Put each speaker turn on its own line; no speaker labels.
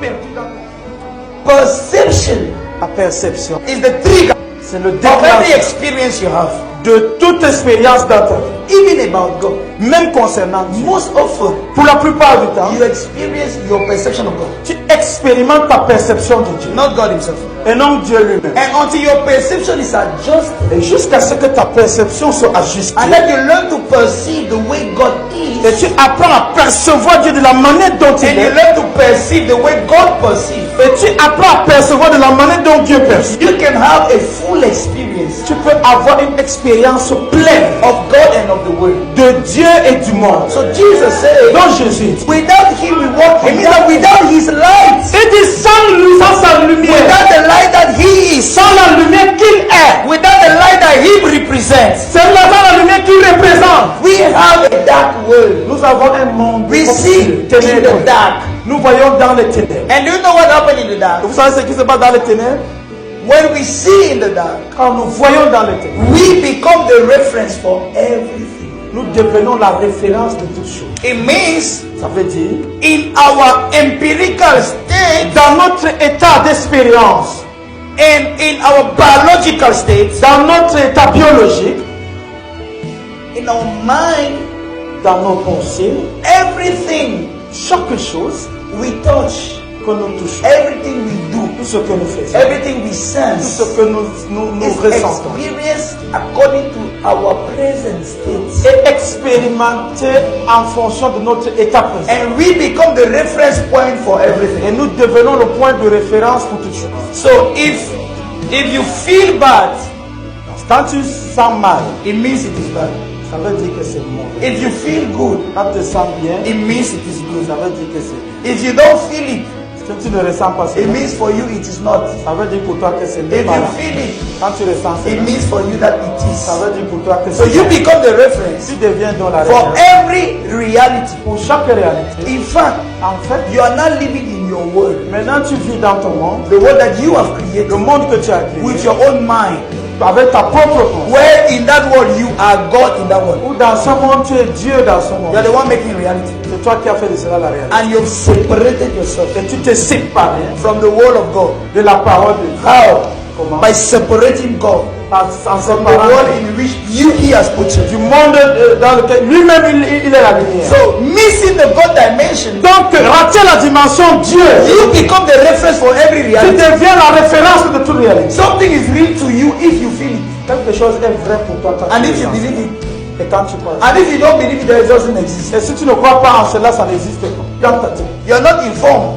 perdu dans
Perception
la perception.
is the trigger
C'est le
of every
déclencheur
experience you have,
de toute expérience dans ta vie.
even about God.
Même concernant Dieu.
Most often,
Pour la plupart du temps,
you experience your perception of God,
tu expérimentes ta perception de Dieu.
not God Himself.
Et non Dieu lui-même.
And until your perception is adjusted,
Et jusqu'à ce que ta perception soit ajustée.
and then you learn to perceive the way God
Et
is,
tu apprends à percevoir Dieu de la manière dont il
and you
est.
learn to perceive the way God perceives,
Et tu apprends à percevoir de la manière dont Dieu perçoit.
you can have a full experience
Tu peux avoir une expérience pleine
of God and of the Word.
de Dieu et du monde.
So Jesus said,
Donc Jésus dit,
without Him we walk. It means that without His light,
il dit sans sa lumière,
without the light that He is,
sans la lumière qu'il est,
without the light that He represents,
c'est la lumière qu'il représente.
we have a dark world.
Nous avons un monde
We see in the dark.
Nous voyons dans les ténèbres.
And do you know what happened in the dark?
Vous savez ce qui se passe dans les ténèbres?
When we see in the dark,
Quand nous voyons dans les ténèbres,
we become the reference for everything.
nous devenons la référence de toutes choses.
It means
Ça veut dire,
in our empirical state
dans notre état d'expérience,
and in our biological state,
dans notre état biologique,
in our mind,
dans nos pensées,
everything
chaque chose
we touch,
que nous touchons,
everything we do,
tout ce que nous faisons,
everything we
tout
sense
ce que nous
is
ressentons,
experienced according to our present state.
est expérimenté en fonction de notre état présent.
And we become the reference point for everything.
Et nous devenons le point de référence pour toutes choses.
So if you feel bad,
Quand tu sens mal,
it means it is bad.
ça veut dire que c'est mauvais.
If you feel good,
Quand tu te sens bien,
it means it is good.
ça veut dire que c'est bien.
If you don't feel it,
Si tu ne ressens pas
it
cela,
means for you it is not.
ça veut dire pour toi que c'est
If
pas
you
là.
feel it,
Quand tu ressens
it
cela,
means for you that it
ça
is.
veut dire pour toi que
So
c'est
you
bien.
become the reference
Tu deviens dans la
for
référence.
every reality.
Pour chaque réalité,
In fact,
en fait,
you are not living in your world,
maintenant tu vis dans ton monde,
the world that you have created
le monde que tu as créé,
with your own mind.
avec ta propre pensée.
Where in that world you are God in that world.
Ou dans ce monde, tu es Dieu dans ce
You
monde.
are the one making reality.
C'est toi qui as fait de cela la réalité.
And you've separated yourself
Et tu t'es séparé
from the word of God.
de la parole de Dieu.
How?
Comment?
By separating God
En
from the
séparant
world in which He has put you.
du monde dans lequel lui-même il est la lumière.
So missing the God dimension,
Donc, rater la dimension Dieu,
you become the reference for every
tu
reality.
deviens la référence de toute réalité.
Something is real to you if you feel it.
Quelque chose est vrai pour toi quand
And
tu
if you
le sens.
believe it.
Et quand tu penses.
And if you don't believe it, then it doesn't exist.
Et si tu ne crois pas en cela, ça n'existe pas. Dans ta tête.
You're not informed.